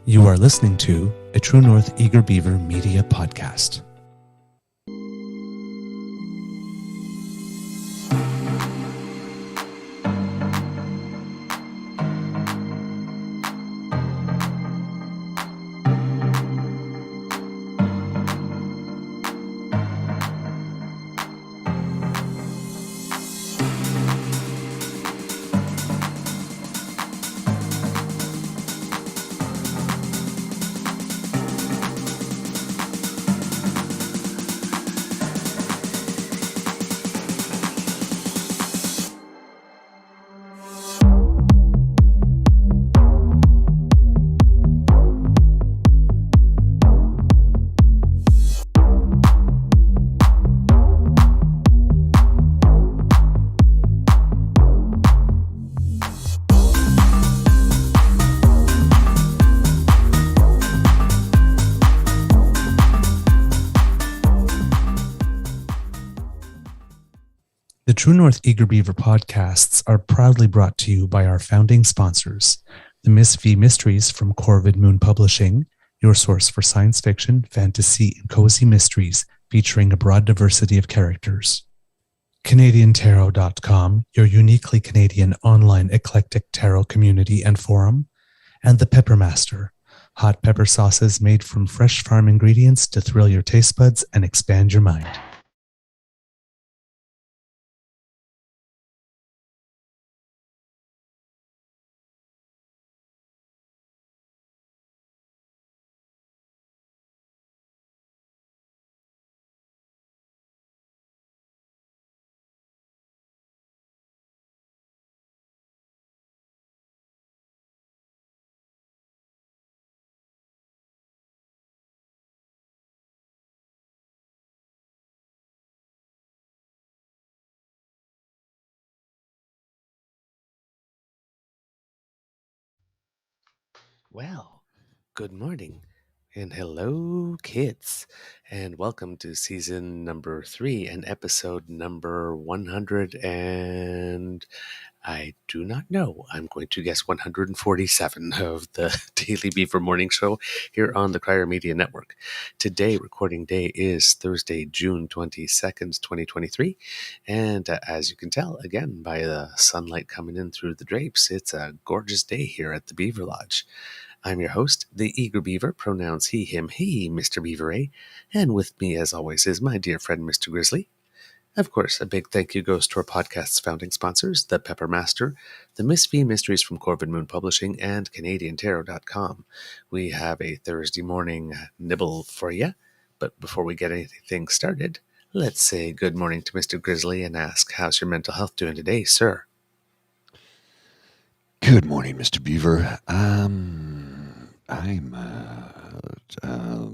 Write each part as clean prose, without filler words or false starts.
You are listening to a True North Eager Beaver Media Podcast. The True North Eager Beaver podcasts are proudly brought to you by our founding sponsors, the Miss V Mysteries from Corvid Moon Publishing, your source for science fiction, fantasy, and cozy mysteries featuring a broad diversity of characters. CanadianTarot.com, your uniquely Canadian online eclectic tarot community and forum, and the Pepper Master, hot pepper sauces made from fresh farm ingredients to thrill your taste buds and expand your mind. Well, good morning and hello, kids, and welcome to season number 3 and episode number 100. And I do not know. I'm going to guess 147 of the Daily Beaver Morning Show here on the Crier Media Network. Today, recording day is Thursday, June 22nd, 2023. And as you can tell, again, by the sunlight coming in through the drapes, it's a gorgeous day here at the Beaver Lodge. I'm your host, the Eager Beaver, pronouns he, him, he, Mr. Beaver A. And with me, as always, is my dear friend, Mr. Grizzly. Of course, a big thank you goes to our podcast's founding sponsors, the Pepper Master, the Miss V Mysteries from Corvid Moon Publishing, and CanadianTarot.com. We have a Thursday morning nibble for you, but before we get anything started, let's say good morning to Mr. Grizzly and ask, how's your mental health doing today, sir? Good morning, Mr. Beaver. I'm a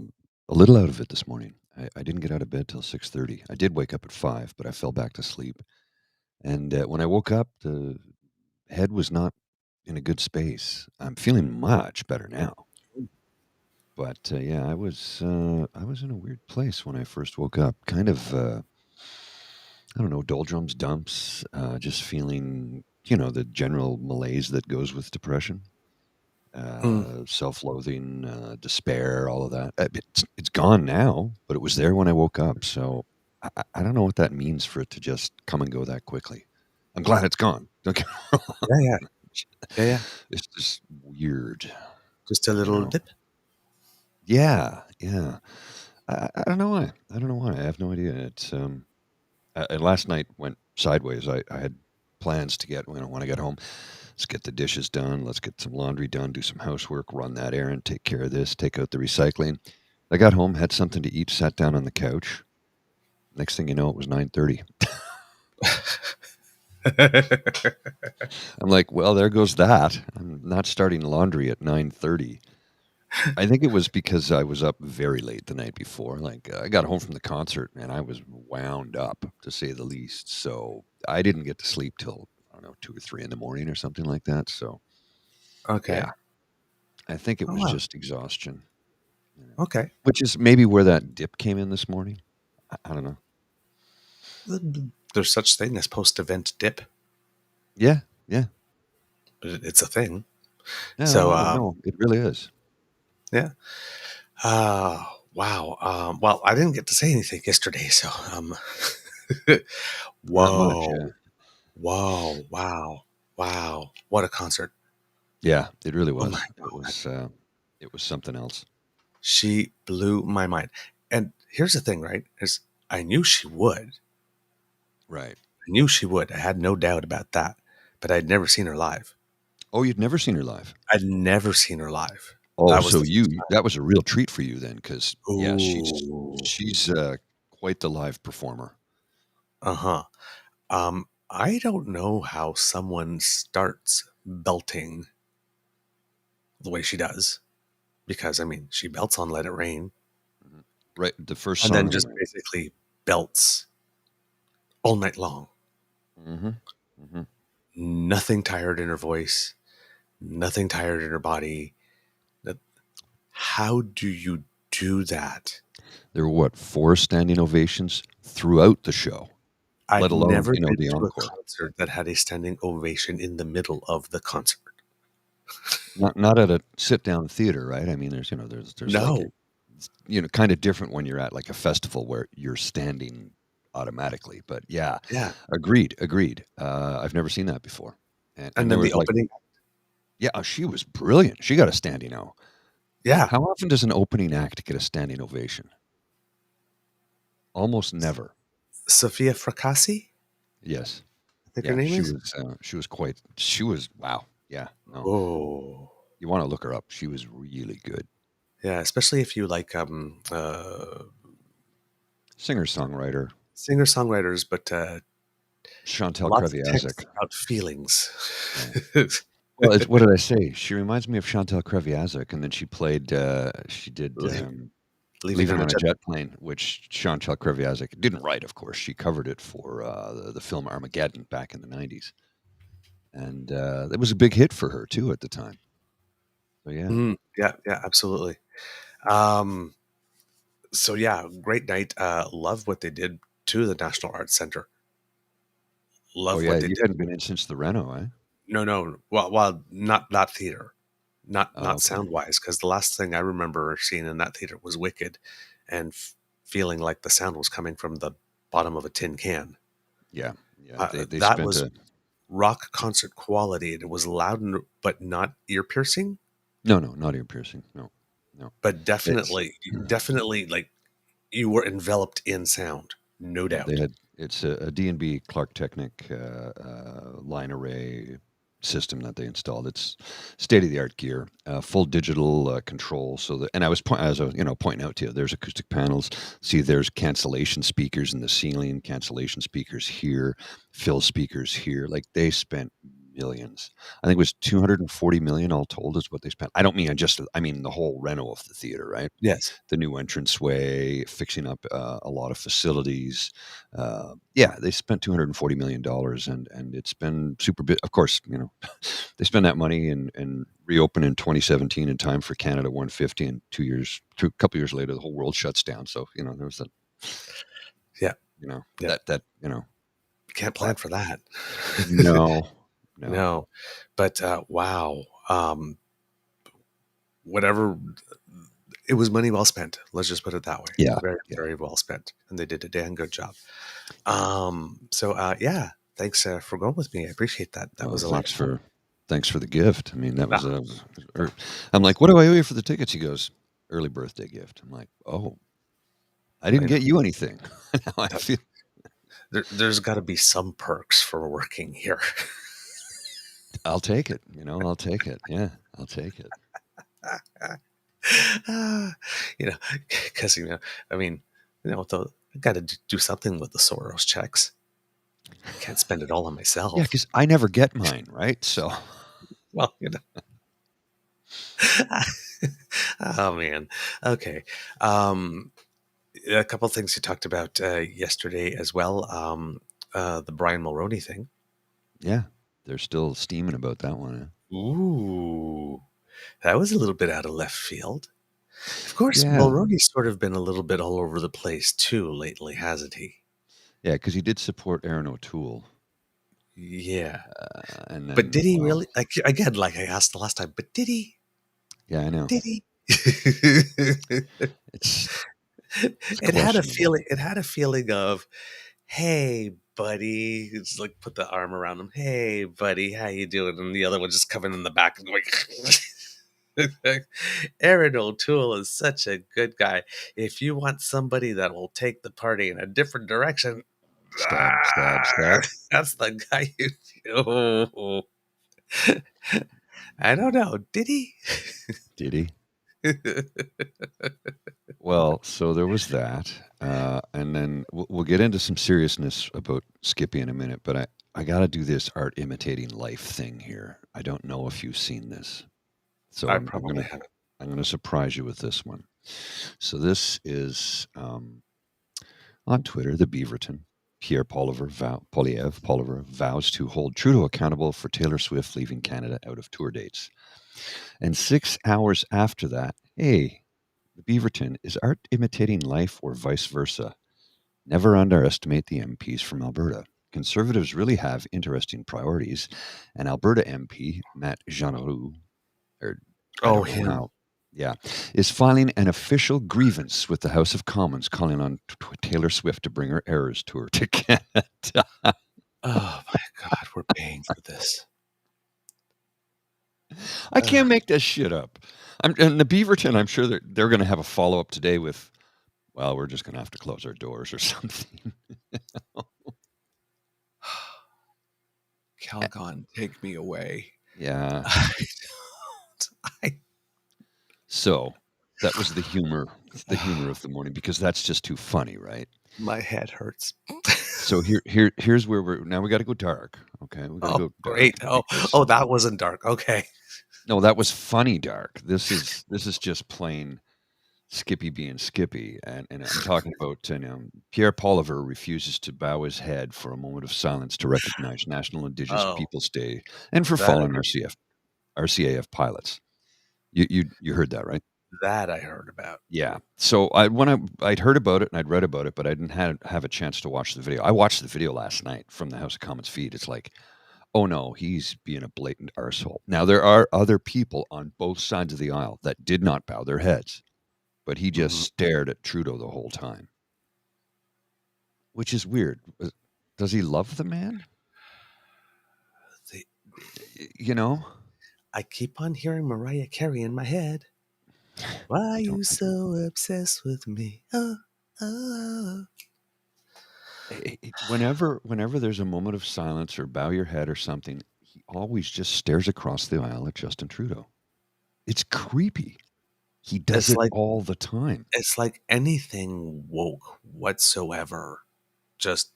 little out of it this morning. I didn't get out of bed till 6:30. I did wake up at 5, but I fell back to sleep. And when I woke up, the head was not in a good space. I'm feeling much better now. But yeah, I was in a weird place when I first woke up. Kind of, I don't know, doldrums, dumps, just feeling, the general malaise that goes with depression. Self-loathing, despair, all of that. It's gone now, but it was there when I woke up. So I don't know what that means for it to just come and go that quickly. I'm glad it's gone. Don't get me wrong. Yeah. It's just weird. Just a little dip. Yeah. I don't know why. I have no idea. It's last night went sideways. I had plans to get when I get home. Let's get the dishes done. Let's get some laundry done, do some housework, run that errand, take care of this, take out the recycling. I got home, had something to eat, sat down on the couch. Next thing you know, it was 9:30. I'm like, well, there goes that. I'm not starting laundry at 9:30. I think it was because I was up very late the night before. Like, I got home from the concert and I was wound up, to say the least. So I didn't get to sleep till, I don't know, 2 or 3 in the morning or something like that. So, Okay. yeah, I think it was just exhaustion. Okay. Which is maybe where that dip came in this morning. I don't know. There's such thing as post-event dip. Yeah. But it's a thing. Yeah, So, no, it really is. Yeah. Wow. Well, I didn't get to say anything yesterday, so Not much, whoa, yeah. whoa, wow, wow! What a concert! Yeah, it really Oh my was. god, It was something else. she blew my mind. And here's the thing, right? Is I knew she would. Right. I knew she would. I had no doubt about that. But I'd never seen her live. Oh, you'd never seen her live? I'd never seen her live. Oh, That was so the first that was a real treat for you then, because time. yeah, Ooh. she's, quite the live performer. Uh-huh. I don't know how someone starts belting the way she does, because I mean, she belts on Let It Rain Mhm. Right, the first and song then just anyway. basically belts all night long. Mhm. Mhm. Nothing tired in her voice, nothing tired in her body. That- How do you do that? There were what, 4 standing ovations throughout the show, let I've alone, never been the to a encore. concert that had a standing ovation in the middle of the concert. Not at a sit-down theater, right? I mean, there's like No. kinda different when you're at, like, a festival where you're standing automatically, but yeah, Yeah. agreed, agreed. I've never seen that before, and And there then the was, like opening. yeah, she was brilliant. She got a standing O. Yeah. How often does an opening act get a standing ovation? Almost never. Sophia Fracassi, Yes. I think her Yeah, name is. she was wow. Yeah, no. Oh. You wanna look her up. She was really good. Yeah, especially if you like Singer-songwriter, singer-songwriters, but Chantal lots of text Kreviazuk. about feelings. Yeah. Well, it's what did I say? She reminds me of Chantal Kreviazuk, and then she did, Leave, leaving Leaving on a on a jet. Jet Plane, which Chantal Kreviazuk didn't write, of course. She covered it for, the film Armageddon back in the '90s, and, it was a big hit for her too at the time. So, yeah. Mhm. Yeah, yeah, absolutely. Um, so yeah, great night. Love what they did to the National Arts Center. Oh, Love yeah, what they you did. hadn't been in since the reno, eh? No, no. Well, not that theater, Oh, not okay. sound wise, because the last thing I remember seeing in that theater was Wicked, and feeling like the sound was coming from the bottom of a tin can. Yeah, yeah, they That spent was a rock concert quality. It was loud but not ear piercing, no, no, not ear piercing, no, no. but It's definitely like you were enveloped in sound, no yeah, they doubt. had it's a D&B Clark Technic, line array system that they installed. It's state-of-the-art gear, full digital, control, so that and I was as I was, pointing out to you, there's acoustic panels. See, there's cancellation speakers in the ceiling, cancellation speakers here, fill speakers here. Like, they spent millions. I think it was 240 million all told is what they spent. I mean the whole reno of the theater, right? Yes. The new entranceway, fixing up, a lot of facilities. Yeah, they spent $240 million, and it's been super bit. Of course, they spend that money and reopen in 2017 in time for Canada 150, and a couple years later, the whole world shuts down. So there was that. Yeah. Yeah. That You can't plan but for that. no, no, No. But wow. Whatever, it was money well spent. Let's just put it that way. yeah, Very, yeah. very well spent. And they did a damn good job. So yeah, thanks for going with me. I appreciate that. That Well, was a lot of fun. thanks for the gift. I mean, that Ah, was a. I'm like, what do I owe you for the tickets? He goes, early birthday gift. I'm like, oh, I didn't I know. get you anything. Now I feel. There's got to be some perks for working here. I'll take it. I'll take it. Yeah, I'll take it. Ah, because I mean, I got to do something with the Soros checks. Can't spend it all on Yeah, myself. because I never get mine, right? So Well, oh man. Okay. Um, a couple of things you talked about yesterday as well. The Brian Mulroney thing. yeah, they're still steaming about that one. Eh? Ooh, that was a little bit out of left field. Of course, Yeah, Mulroney's sort of been a little bit all over the place too lately, hasn't he? yeah, because he did support Aaron O'Toole, Yeah. and But then did he well, really? Like again, like I asked the last time, but did he? yeah, I know. Did he? It's It had a questionable. feeling. It had a feeling of, "Hey, buddy," it's like put the arm around him. "Hey, buddy, how you doing?" And the other one just coming in the back and going. Aaron O'Toole is such a good guy. If you want somebody that will take the party in a different direction, Stab, stab, stab. that's the guy you. Oh, I don't know. Did he? Did he? Well, so there was that, and then we'll get into some seriousness about Skippy in a minute. But I got to do this art imitating life thing here. I don't know if you've seen this, so I I'm probably gonna haven't. I'm gonna surprise you with this one. So this is on Twitter. The Beaverton. Pierre Poilievre vows to hold Trudeau accountable for Taylor Swift leaving Canada out of tour dates. And 6 hours after that, hey, the Beaverton, is art imitating life or vice versa? Never underestimate the MPs from Alberta. Conservatives really have interesting priorities, and Alberta MP Matt Jeanroux, or I Oh, don't know him. how, yeah, is filing an official grievance with the House of Commons, calling on Taylor Swift to bring her Eras tour to Canada. Oh my God, we're paying for this. I can't make that shit up. And the Beaverton, I'm sure they're going to have a follow up today with, well, we're just going to have to close our doors or something. Calgon, take me away. Yeah. I don't. So that was the humor of the morning, because that's just too funny, right? My head hurts. So here's where we got to go dark. Okay, we got to Oh, go dark great. Oh, because that wasn't dark. Okay. no, that was funny dark. This is just plain Skippy being Skippy, and I'm talking about Pierre Poilievre refuses to bow his head for a moment of silence to recognize National Indigenous Oh, Peoples Day and for that I fallen RCAF pilots. You heard that, right? that I heard about. Yeah. So I'd heard about it and I'd read about it, but I didn't have a chance to watch the video. I watched the video last night from the House of Commons feed. It's like, oh no, he's being a blatant arsehole. Now there are other people on both sides of the aisle that did not bow their heads, but he just Mhm. stared at Trudeau the whole time, which is weird. Does he love the man? The- You know, I keep on hearing Mariah Carey in my head. Why I don't. you so obsessed with me? Oh, oh. Whenever there's a moment of silence or bow your head or something, he always just stares across the aisle at Justin Trudeau. It's creepy. He does It's it like all the time. it's like anything woke whatsoever just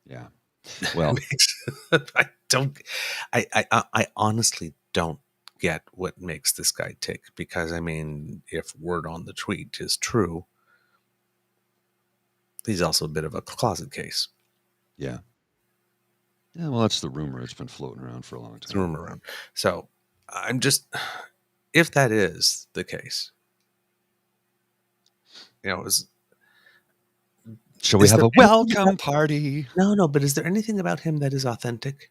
Yeah. Well, makes I don't I honestly don't get what makes this guy tick, because I mean, if word on the tweet is true, he's also a bit of a closet case. yeah. Yeah, well, that's the rumor. It's been floating around for a long It's a time. rumor around. So I'm just, if that is the case, is Shall we have there a anything welcome party? no, but is there anything about him that is authentic?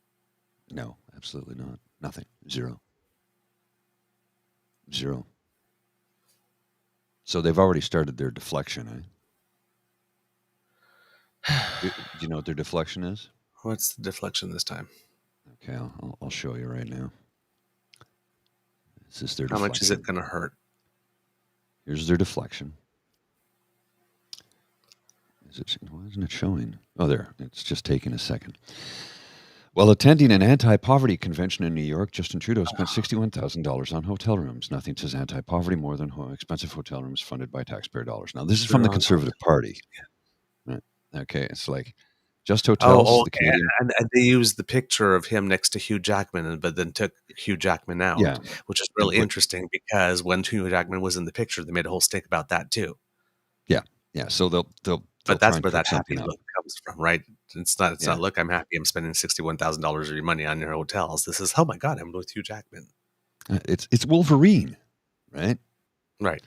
No, absolutely not. Nothing. Zero. Zero. So they've already started their deflection, eh? Do you know what their deflection is? What's the deflection this time? Okay, I'll show you right now. This is their How much is it deflection. going to hurt? Here's their deflection. Why isn't it showing? Oh, there. It's just taking a second. While attending an anti-poverty convention in New York, Justin Trudeau spent $61,000 on hotel rooms. Nothing says anti-poverty more than expensive hotel rooms funded by taxpayer dollars. Now, this is from the They're on Conservative Party. Right? Okay, it's like Just Hotels, Oh, the okay. Canadian. And they used the picture of him next to Hugh Jackman, but then took Hugh Jackman out, Yeah, which is really but interesting, because when Hugh Jackman was in the picture, they made a whole stink about that too. yeah. So they'll But try that's and where cook that happy something up. look comes from, right? It's Yeah, not, look, I'm happy I'm spending $61,000 of your money on your hotels. This is, oh my God, I'm with Hugh Jackman. it's Wolverine, right? Right.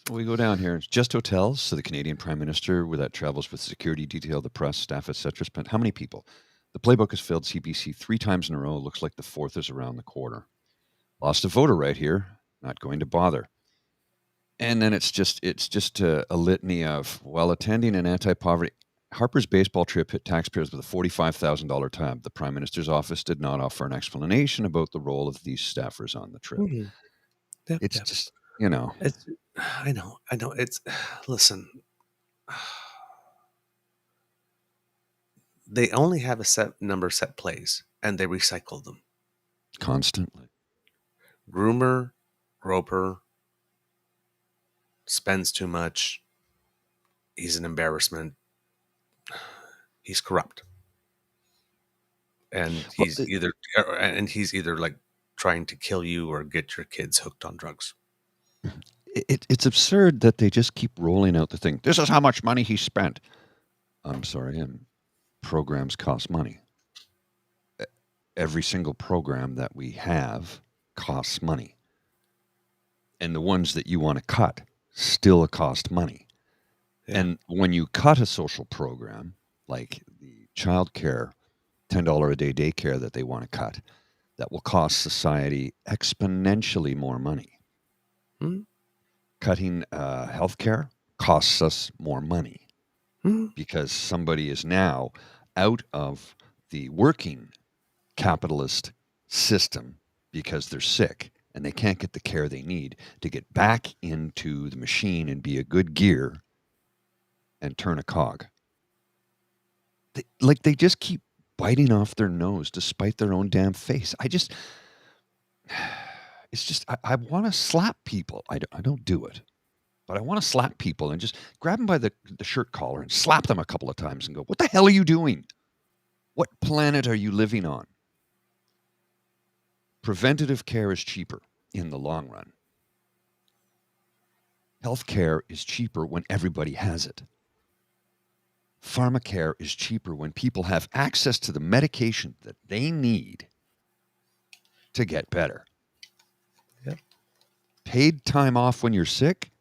So we go down here. It's Just Hotels. So the Canadian Prime Minister, where that travels with security detail, the press, staff, etc., spent how many people? The playbook has failed CBC 3 times in a row. Looks like the fourth is around the corner. Lost a voter right here. not going to bother. And then it's just a litany of, well, attending an anti-poverty. Harper's baseball trip hit taxpayers with a $45,000 tab. The Prime Minister's office did not offer an explanation about the role of these staffers on the trip. Mm-hmm. Yep, It's yep. just, It's, I know. It's, listen, they only have a set number of set plays, and they recycle them. constantly. Groomer, groper, spends too much. He's an embarrassment. He's corrupt. And he's either like trying to kill you or get your kids hooked on drugs. It's absurd that they just keep rolling out the thing. This is how much money he spent. I'm sorry, and programs cost money. Every single program that we have costs money. And the ones that you want to cut still cost money. Yeah. And when you cut a social program, like the child care, $10 a day daycare that they want to cut, that will cost society exponentially more money. Cutting healthcare costs us more money because somebody is now out of the working capitalist system because they're sick and they can't get the care they need to get back into the machine and be a good gear and turn a cog. They just keep biting off their nose to spite their own damn face. I want to slap people. I don't do it, but I want to slap people and just grab them by the shirt collar and slap them a couple of times and go, what the hell are you doing? What planet are you living on? Preventative care is cheaper in the long run. Healthcare is cheaper when everybody has it. Pharmacare is cheaper when people have access to the medication that they need to get better. Yep. Paid time off when you're sick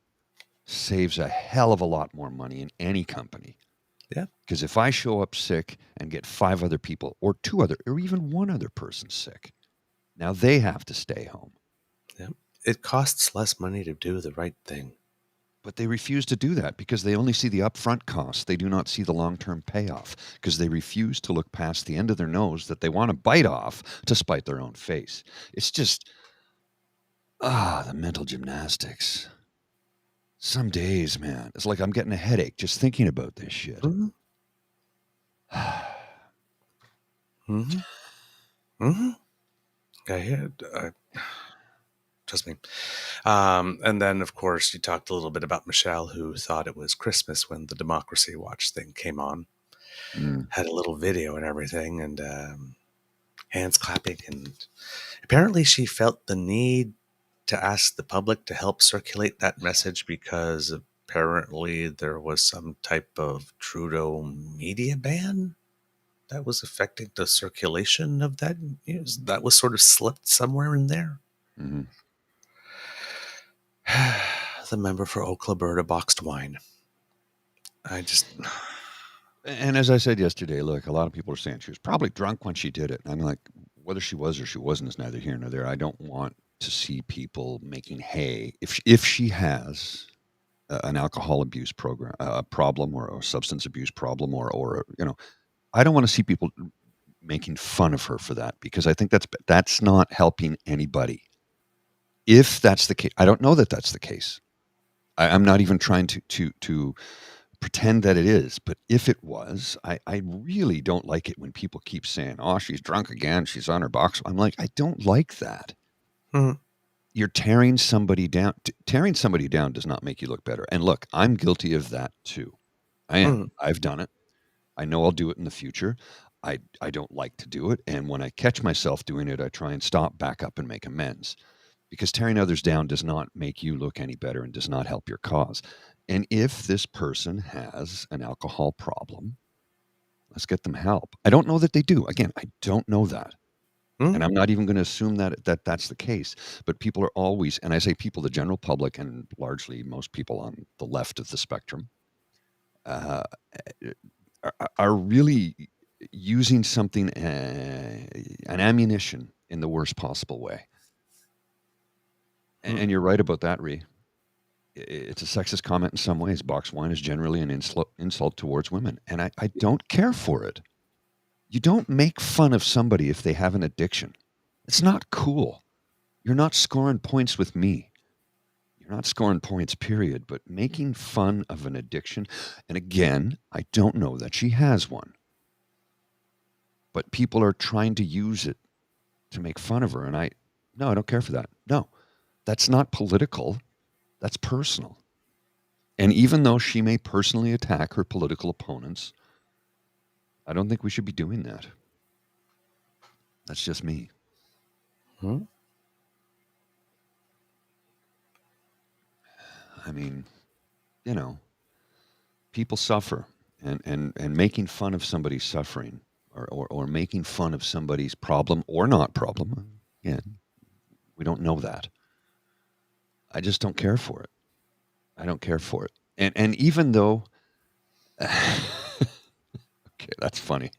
saves a hell of a lot more money in any company. Yeah. Because if I show up sick and get 5 other people or 2 other or even 1 other person sick, now they have to stay home. Yeah. It costs less money to do the right thing. But they refuse to do that because they only see the upfront costs. They do not see the long-term payoff because they refuse to look past the end of their nose that they want to bite off to spite their own face. It's just, the mental gymnastics. Some days, man, it's like I'm getting a headache just thinking about this shit. I hear it. Trust me. And then, of course, you talked a little bit about Michelle, who thought it was Christmas when the Democracy Watch thing came on. Had a little video and everything, and hands clapping. And apparently she felt the need to ask the public to help circulate that message because apparently there was some type of Trudeau media ban that was affecting the circulation of that news. That was sort of slipped somewhere in there. Mm-hmm. The member for Oak, Alberta boxed wine. And as I said yesterday, look, a lot of people are saying she was probably drunk when she did it. And I'm like, whether she was or she wasn't is neither here nor there. I don't want to see people making hay. If she has an alcohol abuse problem or a substance abuse problem or I don't want to see people making fun of her for that because I think that's not helping anybody. If that's the case, I don't know that that's the case. I'm not even trying to pretend that it is, but if it was, I really don't like it when people keep saying, "Oh, she's drunk again. She's on her box." I'm like, I don't like that. Mm-hmm. You're tearing somebody down. Tearing somebody down does not make you look better. And look, I'm guilty of that too. I am. Mm-hmm. I've done it. I know I'll do it in the future. I don't like to do it. And when I catch myself doing it, I try and stop, back up, and make amends. Because tearing others down does not make you look any better and does not help your cause. And if this person has an alcohol problem, let's get them help. I don't know that they do. Again, I don't know that. Mm-hmm. And I'm not even going to assume that that's the case. But people are always, and I say people, the general public, and largely most people on the left of the spectrum, are really using something, an ammunition in the worst possible way. And you're right about that, Ree. It's a sexist comment in some ways. Box wine is generally an insult towards women, and I don't care for it. You don't make fun of somebody if they have an addiction. It's not cool. You're not scoring points with me. You're not scoring points, period. But making fun of an addiction, and again, I don't know that she has one, but people are trying to use it to make fun of her, and I don't care for that. No, that's not political. That's personal. And even though she may personally attack her political opponents, I don't think we should be doing that. That's just me. Hmm? I mean, people suffer, and making fun of somebody's suffering, or making fun of somebody's problem or not problem, again, we don't know that. I just don't care for it. I don't care for it. And even though, okay, that's funny.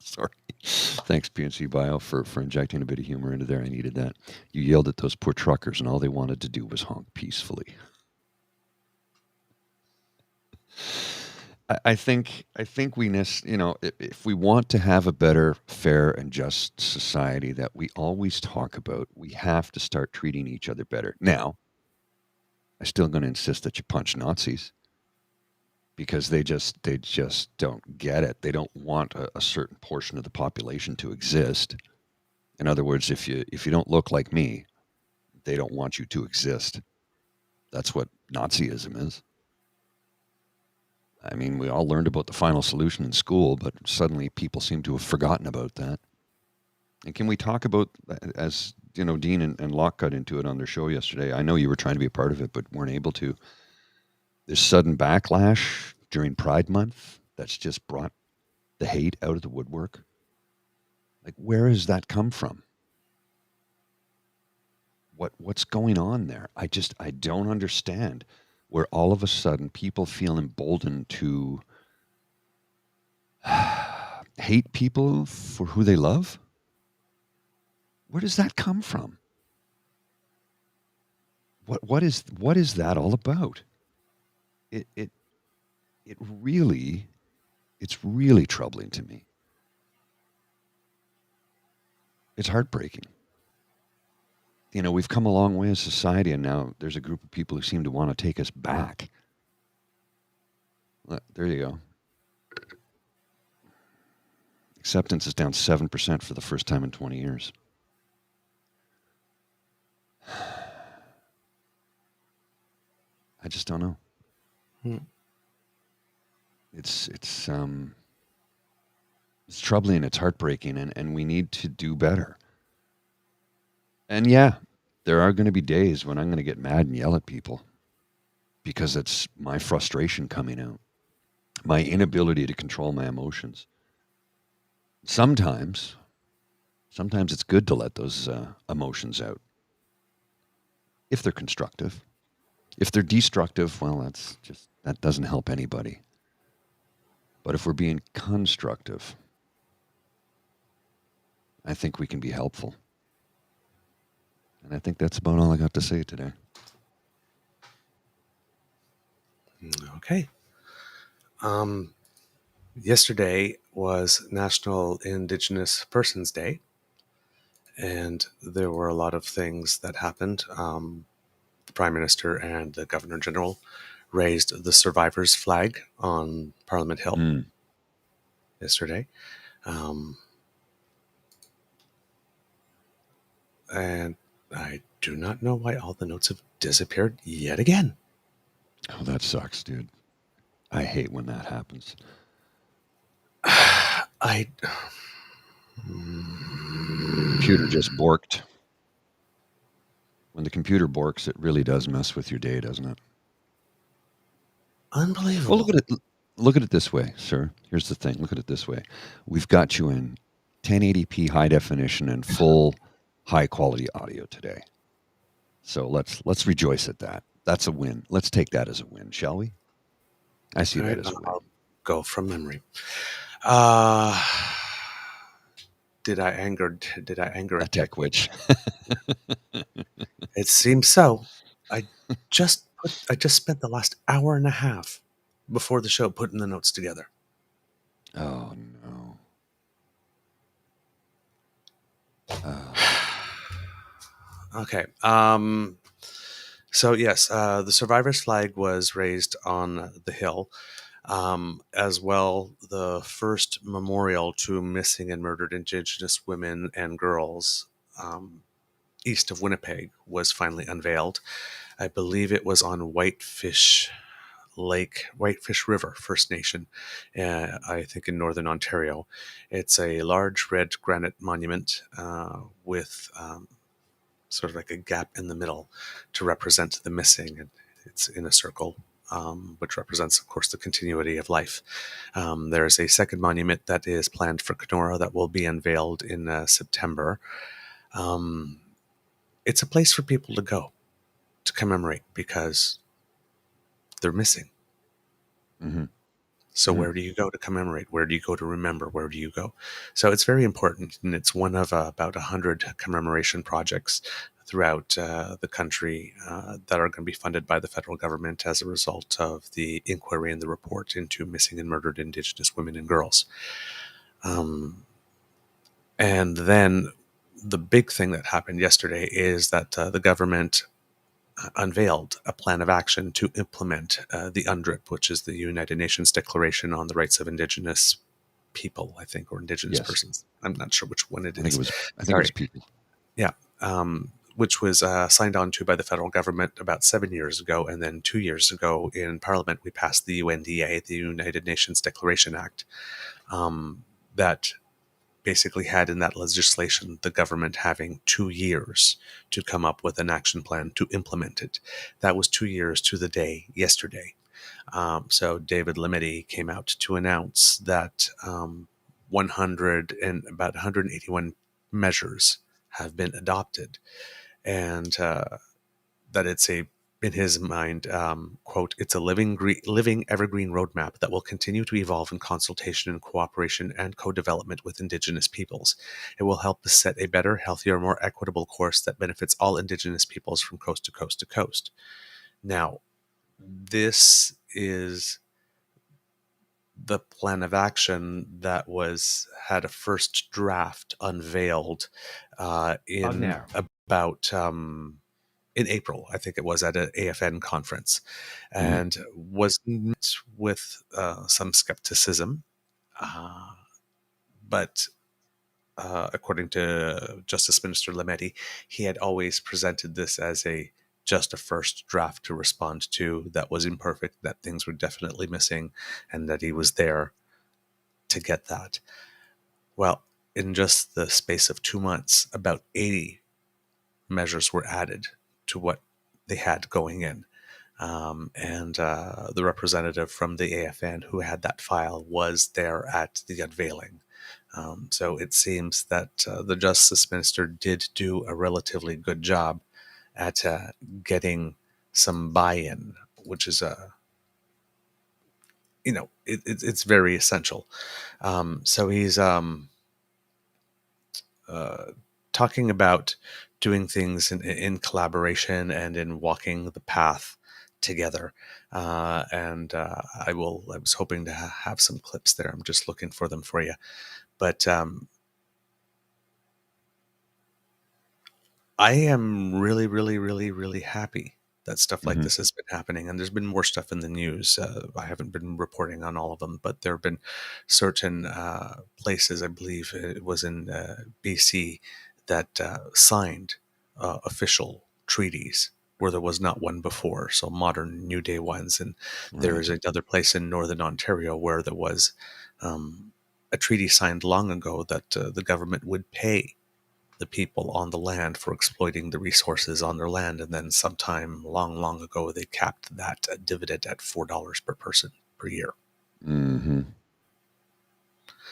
Sorry. Thanks, PNC Bio, for injecting a bit of humor into there. I needed that. You yelled at those poor truckers, and all they wanted to do was honk peacefully. I think we if we want to have a better, fair, and just society that we always talk about, we have to start treating each other better. Now, I'm still going to insist that you punch Nazis, because they just don't get it. They don't want a certain portion of the population to exist. In other words, if you don't look like me, they don't want you to exist. That's what Nazism is. I mean, we all learned about the final solution in school, but suddenly people seem to have forgotten about that. And can we talk about, as Dean and Locke got into it on their show yesterday? I know you were trying to be a part of it, but weren't able to. This sudden backlash during Pride Month that's just brought the hate out of the woodwork. Like, where has that come from? What's going on there? I don't understand, where all of a sudden people feel emboldened to hate people for who they love. Where does that come from? What is that all about? It's really troubling to me. It's heartbreaking. We've come a long way as society, and now there's a group of people who seem to want to take us back. There you go. Acceptance is down 7% for the first time in 20 years. I just don't know. It's troubling, it's heartbreaking, and we need to do better. And yeah, there are going to be days when I'm going to get mad and yell at people, because it's my frustration coming out, my inability to control my emotions. Sometimes it's good to let those emotions out, if they're constructive. If they're destructive, well, that doesn't help anybody. But if we're being constructive, I think we can be helpful. And I think that's about all I got to say today. Okay. Yesterday was National Indigenous Persons Day, and there were a lot of things that happened. The Prime Minister and the Governor General raised the survivors' flag on Parliament Hill yesterday. And I do not know why all the notes have disappeared yet again. Oh, that sucks, dude. I hate when that happens. Computer just borked. When the computer borks, it really does mess with your day, doesn't it? Unbelievable. Well, look at it this way, sir. Here's the thing. Look at it this way. We've got you in 1080p high definition and full high quality audio today. So let's rejoice at that. That's a win. Let's take that as a win, shall we? I see that as a win. I'll go from memory. Did I anger a tech witch. It seems so. I I just spent the last hour and a half before the show putting the notes together. Oh no. Okay. So yes, the survivors flag was raised on the hill, as well. The first memorial to missing and murdered Indigenous women and girls east of Winnipeg was finally unveiled. I believe it was on Whitefish River First Nation, I think in northern Ontario. It's a large red granite monument with sort of like a gap in the middle to represent the missing. And it's in a circle, which represents, of course, the continuity of life. There's a second monument that is planned for Kenora that will be unveiled in September. It's a place for people to go to commemorate because they're missing. Mm-hmm. So where do you go to commemorate? Where do you go to remember? Where do you go? So it's very important, and it's one of about 100 commemoration projects throughout the country that are going to be funded by the federal government as a result of the inquiry and the report into missing and murdered Indigenous women and girls. And then the big thing that happened yesterday is that the government unveiled a plan of action to implement the UNDRIP, which is the United Nations Declaration on the Rights of Indigenous People, I think, or Indigenous Yes. persons. I'm not sure which one it is. I think it was people. Yeah. Which was signed on to by the federal government about 7 years ago. And then 2 years ago in Parliament, we passed the UNDA, the United Nations Declaration Act, that basically had in that legislation the government having 2 years to come up with an action plan to implement it. That was 2 years to the day yesterday. So David Limety came out to announce that 181 measures have been adopted, and that it's in his mind, quote, it's a living evergreen roadmap that will continue to evolve in consultation and cooperation and co-development with Indigenous peoples. It will help us set a better, healthier, more equitable course that benefits all Indigenous peoples from coast to coast to coast. Now, this is the plan of action that had a first draft unveiled in about in April, I think it was, at an AFN conference, and was met with some skepticism. But according to Justice Minister Limety, he had always presented this as just a first draft to respond to that was imperfect, that things were definitely missing, and that he was there to get that. Well, in just the space of 2 months, about 80 measures were added to what they had going in. And the representative from the AFN who had that file was there at the unveiling. So it seems that the Justice Minister did do a relatively good job at getting some buy-in, which is it's very essential. So he's talking about doing things in collaboration and in walking the path together. And I was hoping to have some clips there. I'm just looking for them for you. But I am really, really, really, really happy that stuff like this has been happening. And there's been more stuff in the news. I haven't been reporting on all of them, but there have been certain places, I believe it was in BC, that signed official treaties where there was not one before. So modern New Day ones. And there is another place in Northern Ontario where there was a treaty signed long ago that the government would pay the people on the land for exploiting the resources on their land. And then sometime long, long ago, they capped that dividend at $4 per person per year.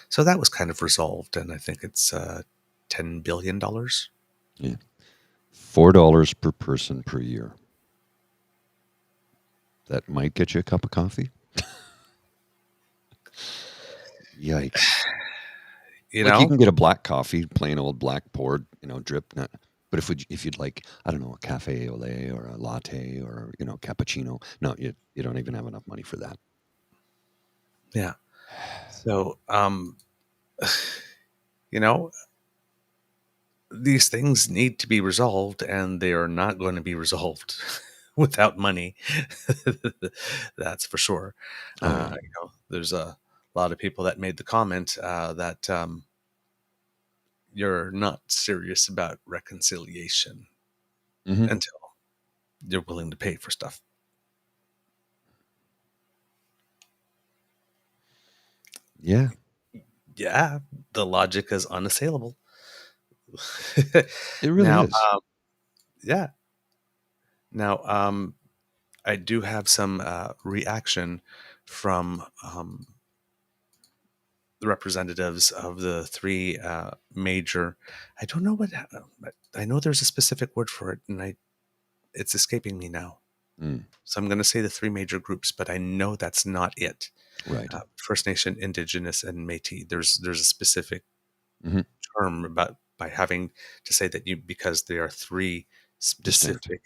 So that was kind of resolved. And I think it's $10 billion. Yeah. $4 per person per year. That might get you a cup of coffee. Yikes. You Like know? you can get a black coffee, plain old black poured, drip. But if you'd like, I don't know, a cafe au lait or a latte or cappuccino, no, you don't even have enough money for that. Yeah. So, you know, these things need to be resolved, and they are not going to be resolved without money. That's for sure. Oh yeah. There's a lot of people that made the comment that you're not serious about reconciliation Hmm. until you're willing to pay for stuff. Yeah. Yeah, the logic is unassailable. It really Now, is. yeah. Now, I do have some reaction from the representatives of the three major. I don't know what. I know there's a specific word for it, and it's escaping me now. Mm, So I'm going to say the three major groups, but I know that's not it. right. First Nation, Indigenous, and Métis. There's a specific Hmm. term about by having to say that because there are three Distinct. specific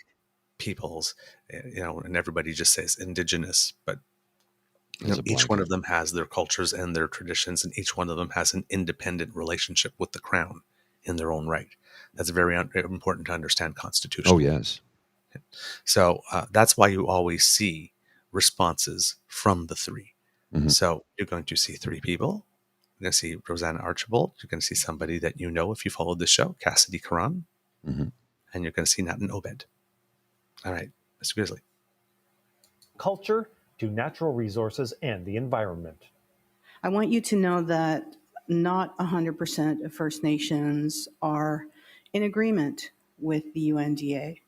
peoples, and everybody just says Indigenous, but As a each one blanket. of them has their cultures and their traditions, and each one of them has an independent relationship with the crown in their own right. That's very important to understand Oh constitutionally. yes. So that's why you always see responses from the three. Hmm. So you're going to see three people. You're going to see Rosanna Archibald. You're going to see somebody that you know if you followed the show, Cassidy Karan, Hmm. and you're going to see Natan Obed. All right, Mr. Grizzly. Culture to natural resources and the environment. I want you to know that not 100% of First Nations are in agreement with the UNDA.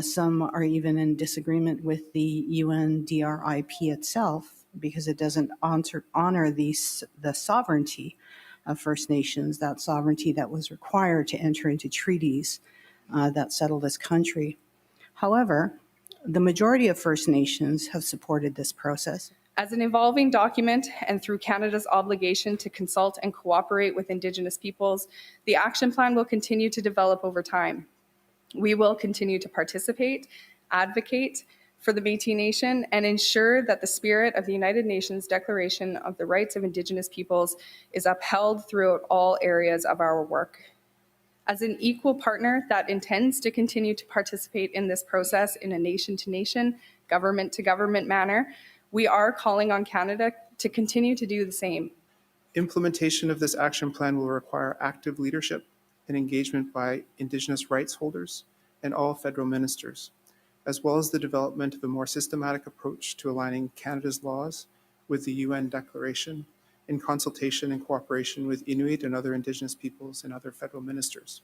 Some are even in disagreement with the UNDRIP itself because it doesn't honor the sovereignty of First Nations, that sovereignty that was required to enter into treaties that settle this country. However, the majority of First Nations have supported this process. As an evolving document and through Canada's obligation to consult and cooperate with Indigenous peoples, the action plan will continue to develop over time. We will continue to participate, advocate for the Métis Nation, and ensure that the spirit of the United Nations Declaration of the Rights of Indigenous Peoples is upheld throughout all areas of our work. As an equal partner that intends to continue to participate in this process in a nation-to-nation, government-to-government manner, we are calling on Canada to continue to do the same. Implementation of this action plan will require active leadership and engagement by Indigenous rights holders and all federal ministers, as well as the development of a more systematic approach to aligning Canada's laws with the UN Declaration in consultation and cooperation with Inuit and other Indigenous peoples and other federal ministers.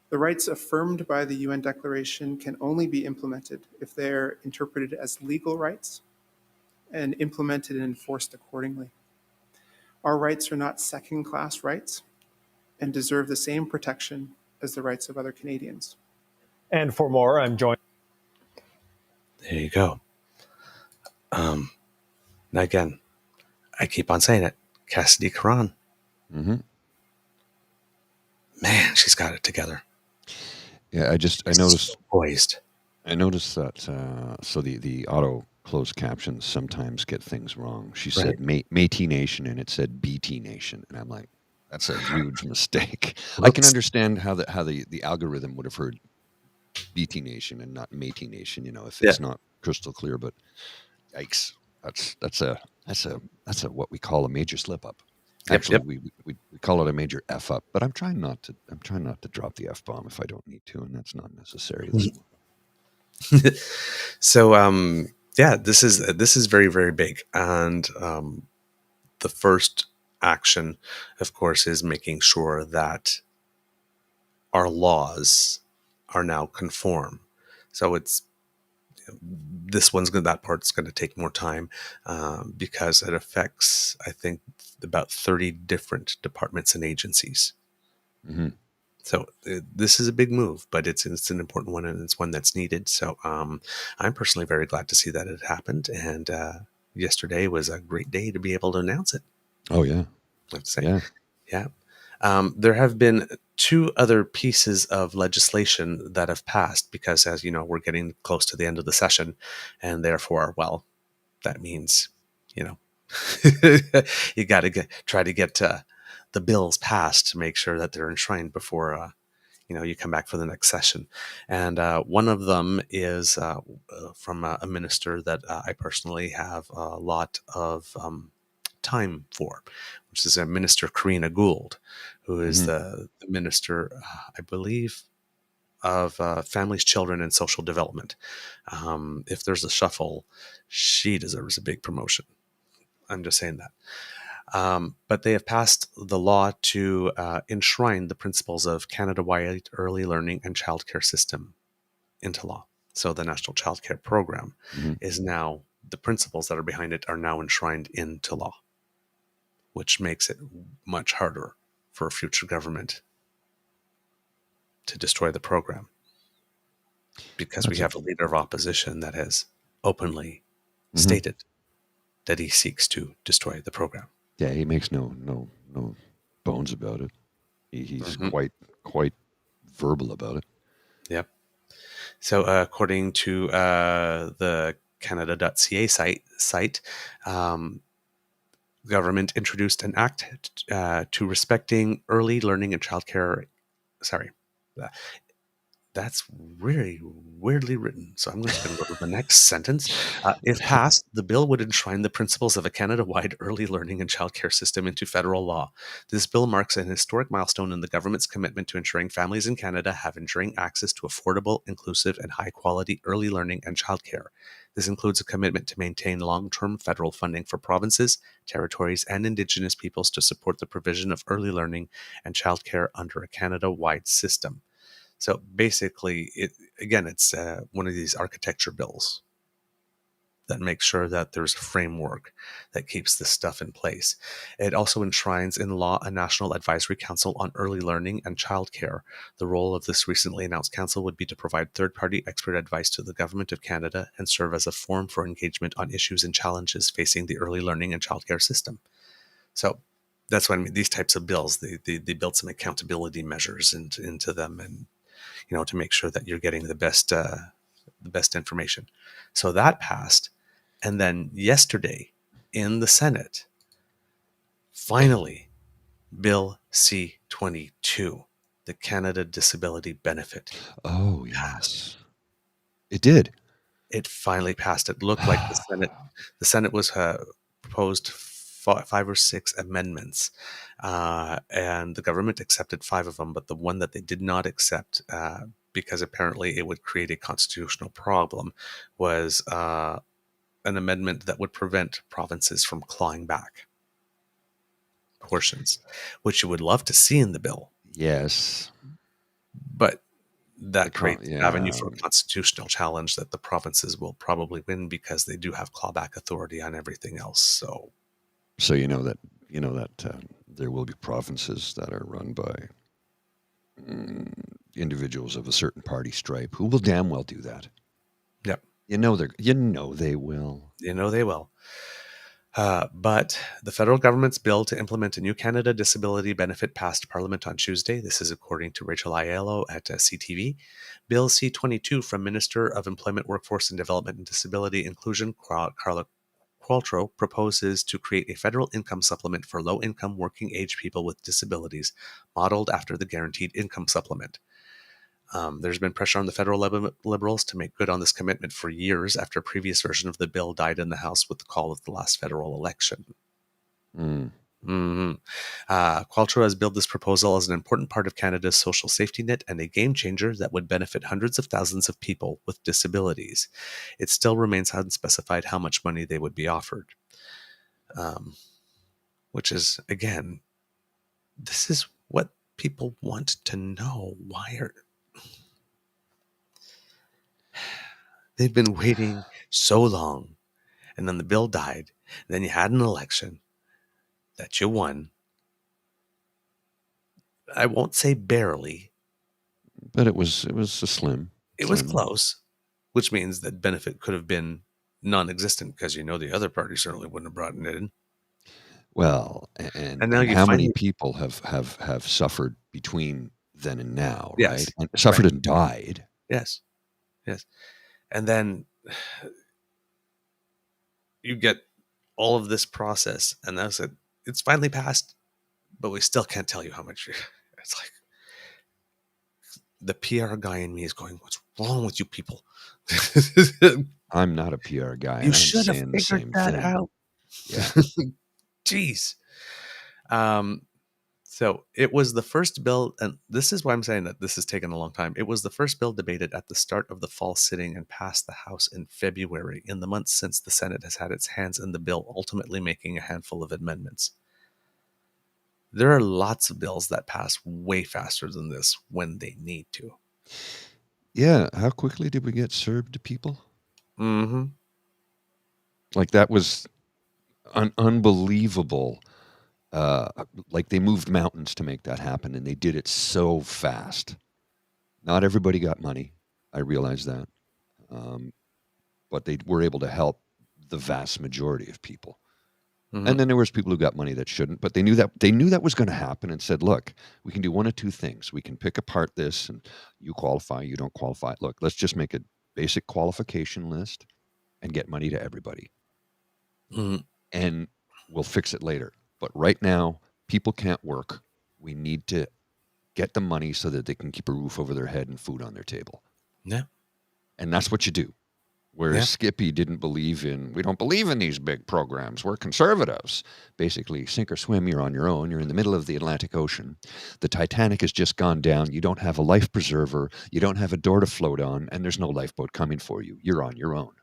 The rights affirmed by the UN Declaration can only be implemented if they are interpreted as legal rights and implemented and enforced accordingly. Our rights are not second-class rights and deserve the same protection as the rights of other Canadians. And for more, I'm joined. There you go. Now again, I keep on saying it. Cassidy Karan. Hmm. Man, she's got it together. Yeah. I She's noticed. so poised. I noticed that. So the auto closed captions sometimes get things wrong. She said Métis Nation and it said BT Nation, and I'm like, that's a huge mistake. I can Whoops. understand how the algorithm would have heard BT Nation and not Métis Nation. If it's not crystal clear. But yikes, that's a what we call a major slip up. Actually, we call it a major F up. But I'm trying not to drop the F bomb if I don't need to, and that's not necessary this morning. So this is very, very big, and the first action, of course, is making sure that our laws are now conform. So that part's going to take more time because it affects, I think, about 30 different departments and agencies. Mm-hmm. So this is a big move, but it's an important one, and it's one that's needed. So I'm personally very glad to see that it happened. And yesterday was a great day to be able to announce it. Oh yeah, I have to say. yeah. Yeah. There have been two other pieces of legislation that have passed because, as you know, we're getting close to the end of the session, and therefore, well, that means, you know, you got to try to get the bills passed to make sure that they're enshrined before you come back for the next session. And one of them is from a minister that I personally have a lot of time for, which is Minister Karina Gould, who is the minister, I believe, of families, children, and social development. If there's a shuffle, she deserves a big promotion. I'm just saying that. But they have passed the law to enshrine the principles of Canada-wide early learning and childcare system into law. So the National Childcare Program is now, the principles that are behind it are now enshrined into law, which makes it much harder for a future government to destroy the program, because we have a leader of opposition that has openly stated that he seeks to destroy the program. Yeah, he makes no bones about it. He's quite verbal about it. Yep. So according to the Canada.ca site, government introduced an act to respecting early learning and childcare. Sorry, that's really weirdly written. So I'm just going to go to the next sentence. If passed, the bill would enshrine the principles of a Canada-wide early learning and childcare system into federal law. This bill marks an historic milestone in the government's commitment to ensuring families in Canada have enduring access to affordable, inclusive, and high-quality early learning and childcare. This includes a commitment to maintain long-term federal funding for provinces, territories, and Indigenous peoples to support the provision of early learning and childcare under a Canada-wide system. So basically, it's one of these architecture bills that makes sure that there's a framework that keeps this stuff in place. It also enshrines in law a National Advisory Council on Early Learning and Childcare. The role of this recently announced council would be to provide third-party expert advice to the Government of Canada and serve as a forum for engagement on issues and challenges facing the early learning and childcare system. So that's what I mean. These types of bills, they build some accountability measures into them, and to make sure that you're getting the best information. So that passed. And then yesterday in the Senate, finally, Bill C-22, the Canada Disability Benefit. Oh, yes. It did. It finally passed. It looked like the Senate was proposed 5 or 6 amendments, and the government accepted 5 of them, but the one that they did not accept, because apparently it would create a constitutional problem, was an amendment that would prevent provinces from clawing back portions, which you would love to see in the bill. Yes. But that creates an avenue for a constitutional challenge that the provinces will probably win, because they do have clawback authority on everything else. So you know that there will be provinces that are run by individuals of a certain party stripe who will damn well do that. Yep. They will. They will. But the federal government's bill to implement a new Canada Disability Benefit passed Parliament on Tuesday. This is according to Rachel Aiello at CTV. Bill C-22 from Minister of Employment, Workforce and Development and Disability Inclusion, Carla Qualtrough, proposes to create a federal income supplement for low-income working-age people with disabilities, modeled after the Guaranteed Income Supplement. There's been pressure on the federal Liberals to make good on this commitment for years after a previous version of the bill died in the House with the call of the last federal election. Qualtrough has billed this proposal as an important part of Canada's social safety net and a game changer that would benefit hundreds of thousands of people with disabilities. It still remains unspecified how much money they would be offered. Which is, again, this is what people want to know. They've been waiting so long, and then the bill died. Then you had an election that you won. I won't say barely, but it was a slim. It was close, which means that benefit could have been non-existent, because the other party certainly wouldn't have brought it in. Well, And now and you how many finally, people have suffered between then and now, right? yes, And suffered right, and died. yes, yes. And then you get all of this process, and that's it. It's finally passed, but we still can't tell you how much. It's like the PR guy in me is going, "What's wrong with you people? I'm not a PR guy, You and I'm should have saying the figured same that thing. out." Yeah. Jeez. Um, so it was the first bill, and this is why I'm saying that this has taken a long time. It was the first bill debated at the start of the fall sitting and passed the House in February, in the months since the Senate has had its hands in the bill, ultimately making a handful of amendments. There are lots of bills that pass way faster than this when they need to. Yeah. How quickly did we get served to people? Mm-hmm. Like that was unbelievable. Like they moved mountains to make that happen, and they did it so fast. Not everybody got money. I realize that, um, but they were able to help the vast majority of people. Mm-hmm. And then there was people who got money that shouldn't, but they knew that was going to happen, and said, "Look, we can do one of two things. We can pick apart this, and you qualify, you don't qualify. Look, let's just make a basic qualification list and get money to everybody, Mm-hmm. and we'll fix it later. But right now, people can't work. We need to get the money so that they can keep a roof over their head and food on their table." Yeah. And that's what you do. Whereas Yeah. Skippy didn't we don't believe in these big programs. We're conservatives. Basically, sink or swim, you're on your own. You're in the middle of the Atlantic Ocean. The Titanic has just gone down. You don't have a life preserver. You don't have a door to float on, and there's no lifeboat coming for you. You're on your own.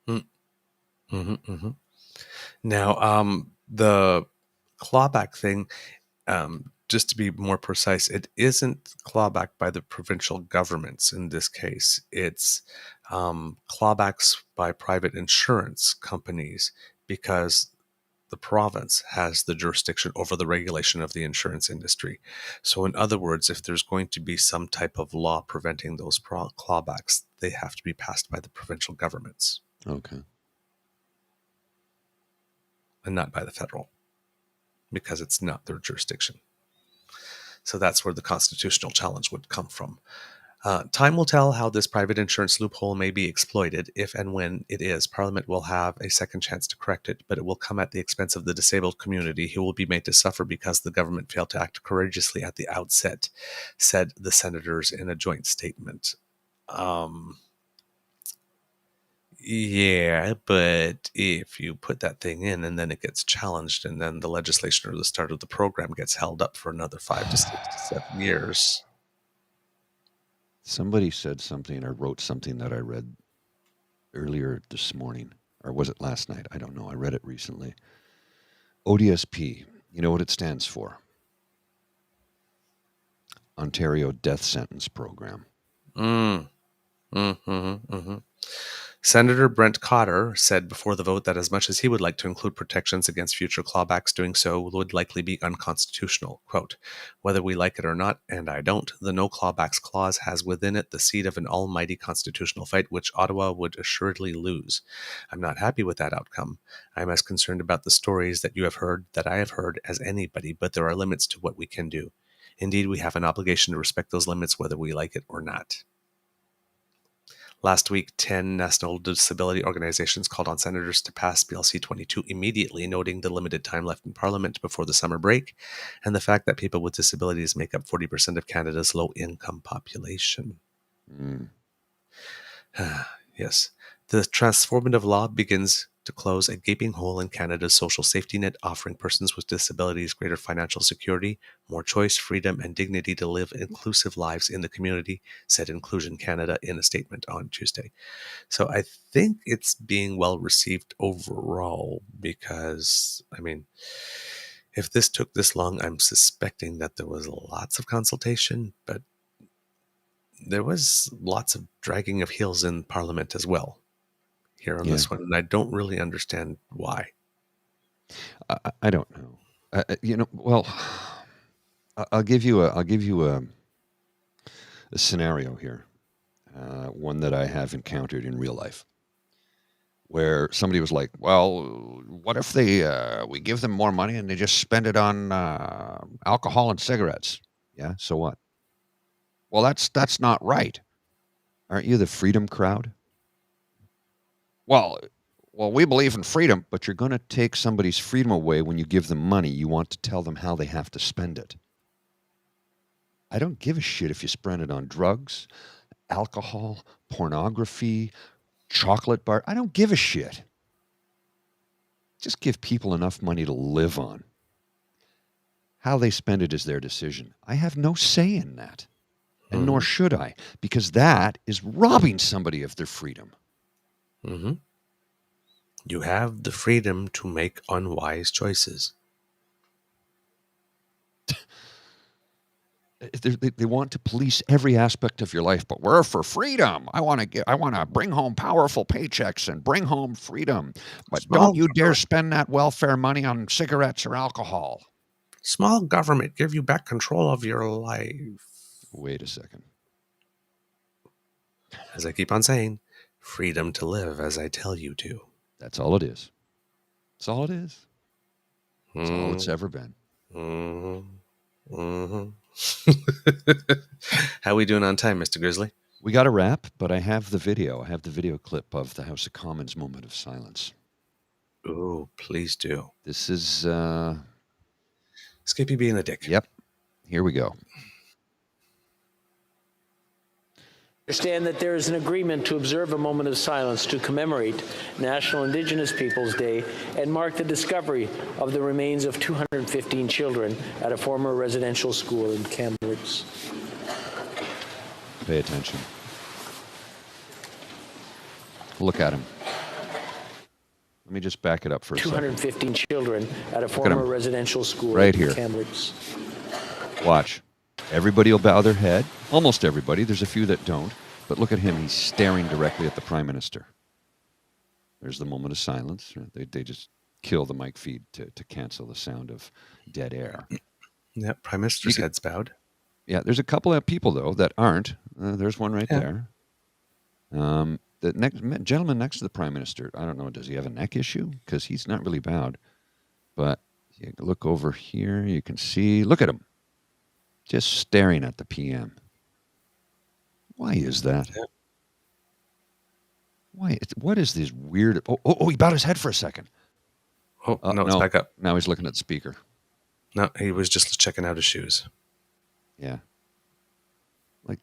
Mm-hmm. Mm-hmm. Now, the clawback thing, just to be more precise, it isn't clawback by the provincial governments in this case. It's clawbacks by private insurance companies, because the province has the jurisdiction over the regulation of the insurance industry. So, in other words, if there's going to be some type of law preventing those clawbacks, they have to be passed by the provincial governments Okay. and not by the federal, because it's not their jurisdiction. So that's where the constitutional challenge would come from. Time will tell how this private insurance loophole may be exploited. If and when it is, Parliament will have a second chance to correct it, but it will come at the expense of the disabled community, who will be made to suffer because the government failed to act courageously at the outset, said the senators in a joint statement. Yeah, but if you put that thing in and then it gets challenged, and then the legislation or the start of the program gets held up for another 5 to 6 to 7 years. Somebody said something or wrote something that I read earlier this morning, or was it last night? I don't know. I read it recently. ODSP, you know what it stands for? Ontario Death Sentence Program. Senator Brent Cotter said before the vote that as much as he would like to include protections against future clawbacks, doing so would likely be unconstitutional. Quote, "Whether we like it or not, and I don't, the no clawbacks clause has within it the seed of an almighty constitutional fight which Ottawa would assuredly lose. I'm not happy with that outcome. I'm as concerned about the stories that you have heard, that I have heard, as anybody, but there are limits to what we can do. Indeed, we have an obligation to respect those limits whether we like it or not." Last week, 10 national disability organizations called on senators to pass Bill C-22 immediately, noting the limited time left in Parliament before the summer break and the fact that people with disabilities make up 40% of Canada's low-income population. Yes. The transformative law begins to close a gaping hole in Canada's social safety net, offering persons with disabilities greater financial security, more choice, freedom, and dignity to live inclusive lives in the community, said Inclusion Canada in a statement on Tuesday. So I think it's being well received overall because, I mean, if this took this long, I'm suspecting that there was lots of consultation, but there was lots of dragging of heels in Parliament as well here on this one, and I don't really understand why. I don't know. Well, I'll give you a scenario here, one that I have encountered in real life. where somebody was like, well, what if we give them more money and they just spend it on alcohol and cigarettes? Yeah, so what? Well, that's not right. Aren't you the freedom crowd? Well, we believe in freedom, but you're going to take somebody's freedom away when you give them money. You want to tell them how they have to spend it. I don't give a shit if you spend it on drugs, alcohol, pornography, chocolate bar. I don't give a shit. Just give people enough money to live on. How they spend it is their decision. I have no say in that, and nor should I, because that is robbing somebody of their freedom. Mm-hmm. You have the freedom to make unwise choices. They want to police every aspect of your life, but we're for freedom. I want to bring home powerful paychecks and bring home freedom. But don't you dare spend that welfare money on cigarettes or alcohol. Small government, give you back control of your life. Wait a second. As I keep on saying, freedom to live as I tell you to. That's all it is. That's all it is. That's all it's ever been. How we doing on time, Mr. Grizzly? We got a wrap, but I have the video. I have the video clip of the House of Commons moment of silence. Oh, please do. This is Skippy being a dick. Yep. Here we go. Understand that there is an agreement to observe a moment of silence to commemorate National Indigenous Peoples Day and mark the discovery of the remains of 215 children at a former residential school in Kamloops. Pay attention. Look at him. Let me just back it up for a 215 children at a former residential school right in here. Kamloops. Watch. Everybody will bow their head. Almost everybody. There's a few that don't. But look at him. He's staring directly at the Prime Minister. There's the moment of silence. They just kill the mic feed to cancel the sound of dead air. Yeah, Prime Minister's head's bowed. Yeah, there's a couple of people, though, that aren't. There's one right there. The next gentleman next to the Prime Minister, I don't know, does he have a neck issue? Because he's not really bowed. But you look over here, you can see, look at him. Just staring at the PM. Why is that? Yeah. Why? What is this weird? Oh! He bowed his head for a second. Oh, no, it's back up. Now he's looking at the speaker. No, he was just checking out his shoes. Yeah. Like.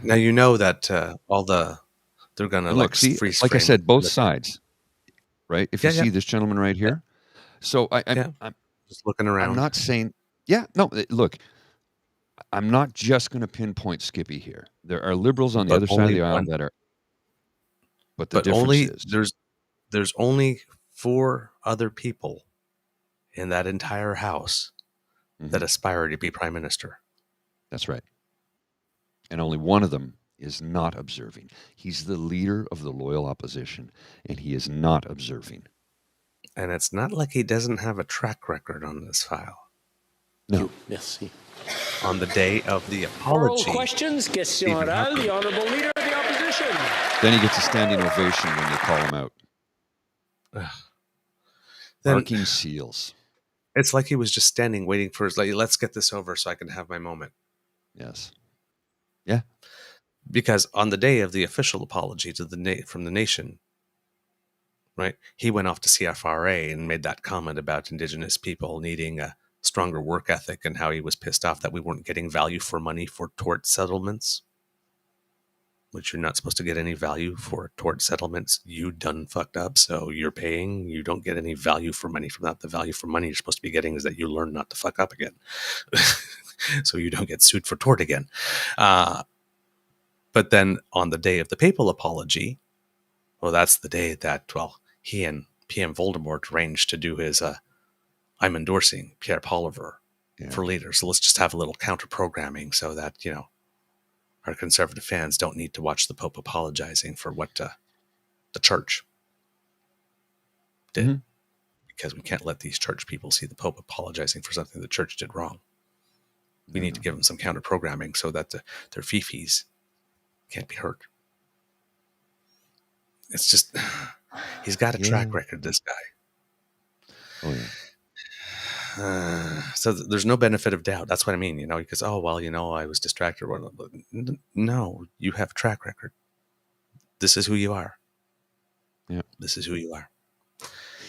Now you know that they're gonna Look, see, freeze like I frame said, both sides, right? If you see yeah. this gentleman right here, so I'm just looking around. I'm not saying, look, I'm not just going to pinpoint Skippy here. There are liberals on the other side of the aisle that are, but the difference is there's only 4 other people in that entire house that aspire to be Prime Minister. That's right. And only one of them is not observing. He's the leader of the loyal opposition, and he is not observing. And it's not like he doesn't have a track record on this file. No. Merci. On the day of the Oral apology. questions, question orale, the Honourable Leader of the Opposition. Then he gets a standing ovation when you call him out. Barking seals. It's like he was just standing waiting for his, like, let's get this over so I can have my moment. Yes. Yeah. Because on the day of the official apology to from the nation, right, he went off to CFRA and made that comment about Indigenous people needing a stronger work ethic and how he was pissed off that we weren't getting value for money for tort settlements, which you're not supposed to get any value for tort settlements. You done fucked up, so you're paying. You don't get any value for money from that. The value for money you're supposed to be getting is that you learn not to fuck up again. So you don't get sued for tort again. But then on the day of the papal apology, well, that's the day that, well, he and PM Voldemort arranged to do his I'm endorsing Pierre Poliver for leader. So let's just have a little counter programming so that, our conservative fans don't need to watch the Pope apologizing for what the church did. Because we can't let these church people see the Pope apologizing for something the church did wrong. We need to give them some counter programming so that their fifis can't be hurt. it's just, he's got a track Yeah. record, this guy. Oh yeah. So there's no benefit of doubt. That's what I mean, because, oh, well, I was distracted. No, you have a track record. This is who you are. Yeah. This is who you are.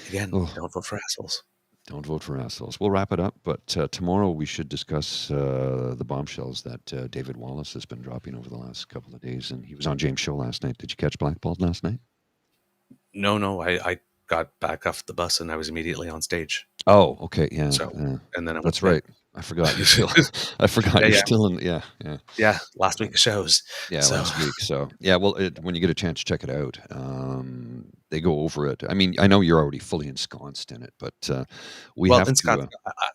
Again, Oh. don't vote for assholes. Don't vote for assholes. We'll wrap it up, but tomorrow we should discuss the bombshells that David Wallace has been dropping over the last couple of days. And he was on James' show last night. Did you catch Blackballed last night? No, I got back off the bus and I was immediately on stage. Oh, okay, yeah. So, and then I went that's to bed. right. I forgot you're still. I forgot you're still in. Yeah. Yeah, last week of shows. Yeah, So. last week. So yeah, well, when you get a chance, check it out. They go over it. I mean, I know you're already fully ensconced in it, but we have to.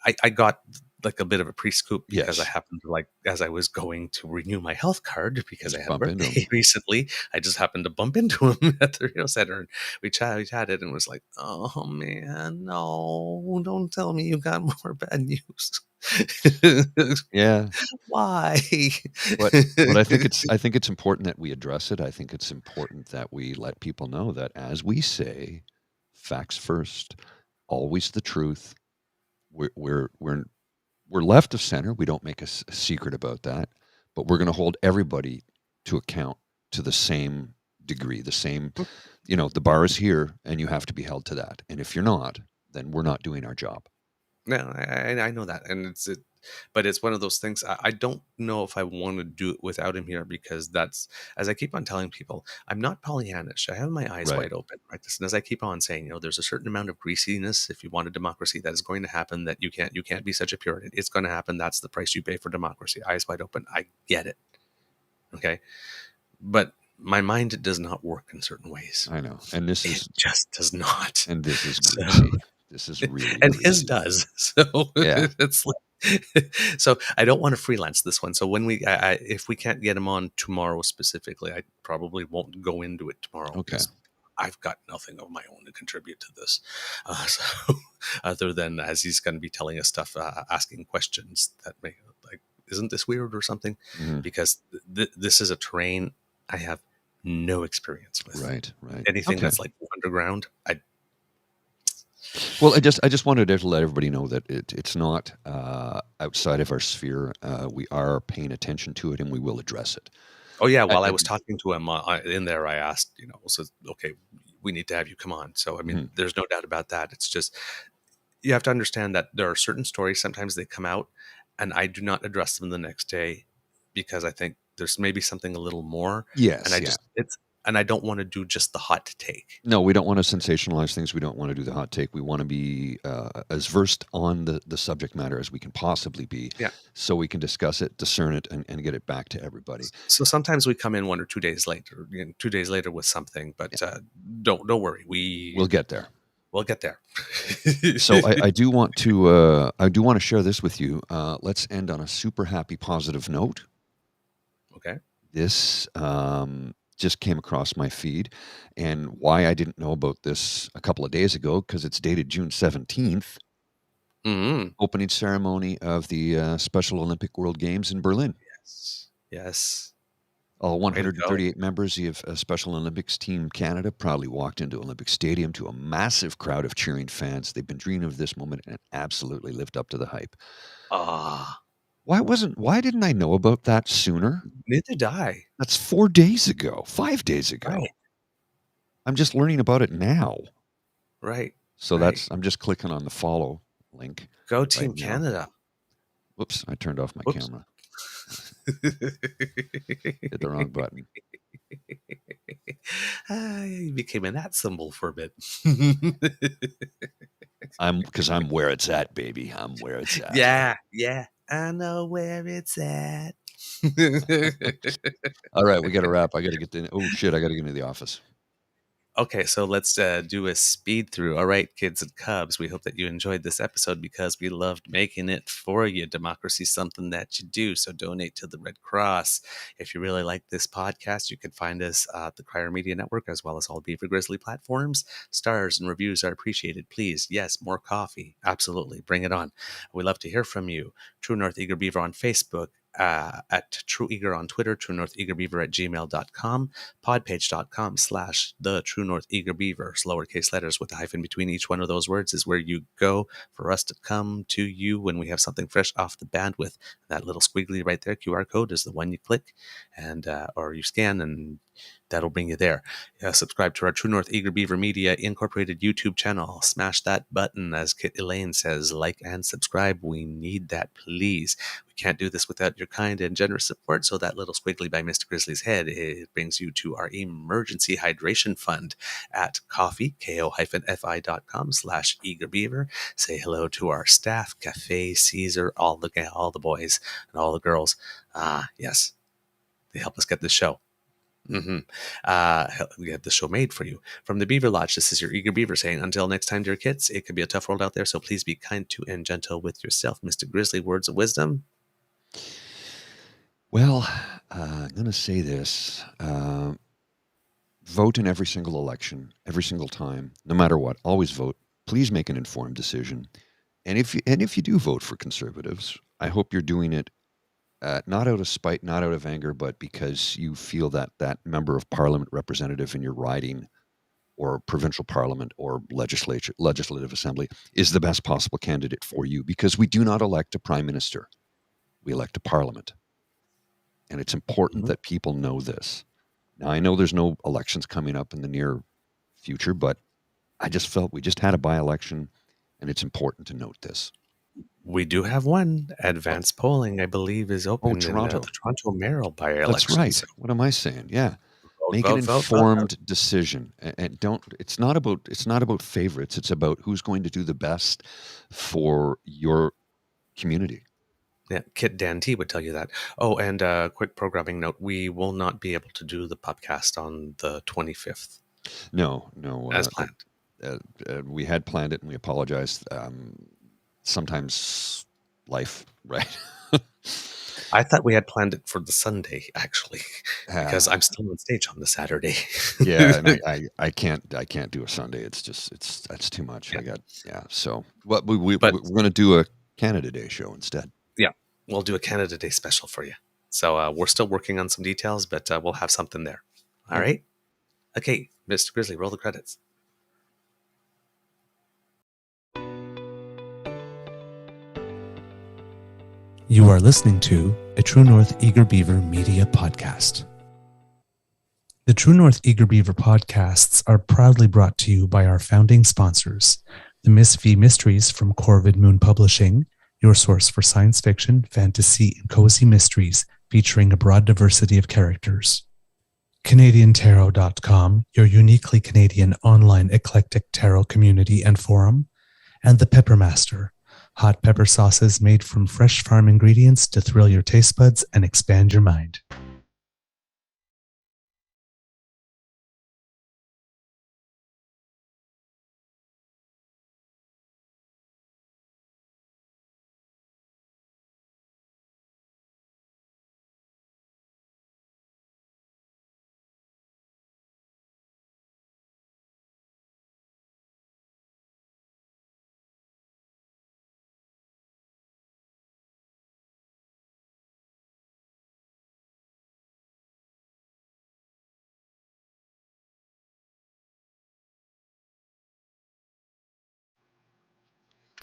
I got like a bit of a pre-scoop because I Yes. happened to, as I was going to renew my health card because I had a bump into birthday him. recently, I just happened to bump into him at the radio center, and we chatted and was like, oh man, no, don't tell me you got more bad news. Yeah. Why? But I think it's important that we address it. I think it's important that we let people know that, as we say, facts first, always the truth. We're left of center. We don't make a secret about that, but we're going to hold everybody to account to the same degree, the same, the bar is here and you have to be held to that. And if you're not, then we're not doing our job. No, I know that, and but it's one of those things. I don't know if I want to do it without him here, because that's, as I keep on telling people, I'm not Pollyannish. I have my eyes wide open, right? And as I keep on saying, there's a certain amount of greasiness if you want a democracy that is going to happen. That you can't be such a Puritan. It's going to happen. That's the price you pay for democracy. Eyes wide open. I get it. Okay, but my mind does not work in certain ways. I know, and it just does not. And this is greasy. This is really, and greasy. His does. So yeah. It's so I don't want to freelance this one. So when if we can't get him on tomorrow specifically, I probably won't go into it tomorrow. Okay. I've got nothing of my own to contribute to this. So other than, as he's going to be telling us stuff, asking questions that may, isn't this weird or something? Mm-hmm. Because this is a terrain I have no experience with. Right. Anything that's like underground, Well, I just wanted to let everybody know that it's not outside of our sphere. We are paying attention to it, and we will address it. Oh yeah, while I was talking to him in there, I asked, so okay, we need to have you come on. So I mean, there's no doubt about that. It's just, you have to understand that there are certain stories. Sometimes they come out, and I do not address them the next day because I think there's maybe something a little more. Yes, and and I don't want to do just the hot take. No, we don't want to sensationalize things. We don't want to do the hot take. We want to be as versed on the subject matter as we can possibly be, so we can discuss it, discern it, and get it back to everybody. So sometimes we come in 1 or 2 days later, 2 days later with something, but don't worry. We'll get there. We'll get there. So I do want to share this with you. Let's end on a super happy, positive note. Okay. This just came across my feed, and why I didn't know about this a couple of days ago, because it's dated June 17th. Mm-hmm. Opening ceremony of the Special Olympic World Games in Berlin. Yes. All 138 members of Special Olympics Team Canada proudly walked into Olympic Stadium to a massive crowd of cheering fans. They've been dreaming of this moment and absolutely lived up to the hype. Why didn't I know about that sooner? Neither did I. That's 5 days ago. Right. I'm just learning about it now. Right. So I'm just clicking on the follow link. Go Team Canada. Whoops, I turned off my camera. Hit the wrong button. You became an @ symbol for a bit. Because I'm where it's at, baby. I'm where it's at. Yeah. I know where it's at. All right, we got to wrap. I got to get I got to get into the office. Okay, so let's do a speed through. All right, kids and cubs, we hope that you enjoyed this episode because we loved making it for you. Democracy is something that you do, so donate to the Red Cross. If you really like this podcast, you can find us at the Crier Media Network as well as all Beaver Grizzly platforms. Stars and reviews are appreciated. Please, yes, more coffee. Absolutely, bring it on. We love to hear from you. True North Eager Beaver on Facebook, at True Eager on Twitter, True North Eager Beaver at gmail.com, podpage.com/the True North Eager Beaver, lowercase letters with a hyphen between each one of those words is where you go for us to come to you when we have something fresh off the bandwidth. That little squiggly right there, QR code, is the one you click and or you scan, and that'll bring you there. Subscribe to our True North Eager Beaver Media Incorporated YouTube channel. Smash that button, as Kit Elaine says, like and subscribe. We need that, please. We can't do this without your kind and generous support, so that little squiggly by Mr. Grizzly's head, it brings you to our emergency hydration fund at coffee, ko-fi.com/eagerbeaver. Say hello to our staff, Cafe, Caesar, all the boys and all the girls. Yes, they help us get this show. We have the show made for you. From the Beaver Lodge, this is your Eager Beaver saying, until next time, dear kids, it can be a tough world out there, so please be kind to and gentle with yourself. Mr. Grizzly, words of wisdom? Well, I'm going to say this. Vote in every single election, every single time, no matter what. Always vote. Please make an informed decision. And if you do vote for Conservatives, I hope you're doing it not out of spite, not out of anger, but because you feel that that member of parliament representative in your riding or provincial parliament or legislative assembly is the best possible candidate for you, because we do not elect a prime minister. We elect a parliament. And it's important that people know this. Now, I know there's no elections coming up in the near future, but I just felt we just had a by-election, and it's important to note this. We do have one. Advanced polling, I believe, is open Toronto. in the Toronto mayoral by-election. That's right. So what am I saying? Yeah. vote, Make vote, an vote, informed decision, and don't. It's not about favorites. It's about who's going to do the best for your community. Yeah, Kit Dan T would tell you that. Oh, and a quick programming note: we will not be able to do the podcast on the 25th. No, as planned. We had planned it, and we apologize. Sometimes life, right? I thought we had planned it for the Sunday, actually, because I'm still on stage on the Saturday. Yeah, and I can't do a Sunday. That's too much. Yeah. So what we're going to do a Canada Day show instead. Yeah, we'll do a Canada Day special for you. So we're still working on some details, but we'll have something there. All right. Okay, Mr. Grizzly, roll the credits. You are listening to a True North Eager Beaver Media Podcast. The True North Eager Beaver podcasts are proudly brought to you by our founding sponsors, the Miss V Mysteries from Corvid Moon Publishing, your source for science fiction, fantasy, and cozy mysteries featuring a broad diversity of characters. CanadianTarot.com, your uniquely Canadian online eclectic tarot community and forum, and The Peppermaster, hot pepper sauces made from fresh farm ingredients to thrill your taste buds and expand your mind.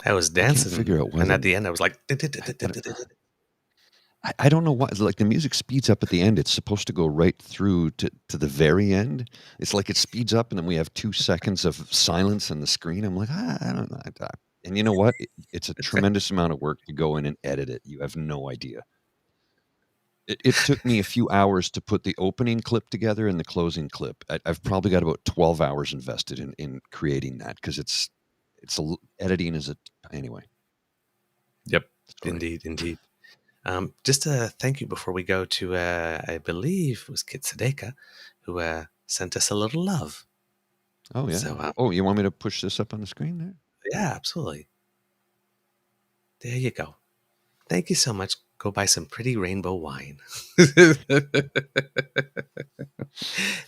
I was dancing, figure out why and at the end, I was like, I don't know why. Like the music speeds up at the end. It's supposed to go right through to the very end. It's like it speeds up, and then we have 2 seconds of silence on the screen. I'm like, I don't know. And you know what? It's a tremendous amount of work to go in and edit it. You have no idea. It took me a few hours to put the opening clip together and the closing clip. I've probably got about 12 hours invested in creating that, because editing is anyway. Yep, indeed. Just a thank you before we go to, I believe it was Kit Sadeka, who sent us a little love. Oh, yeah. So, you want me to push this up on the screen there? Yeah, absolutely. There you go. Thank you so much. Go buy some pretty rainbow wine.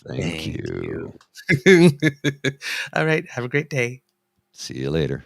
Thank you. All right. Have a great day. See you later.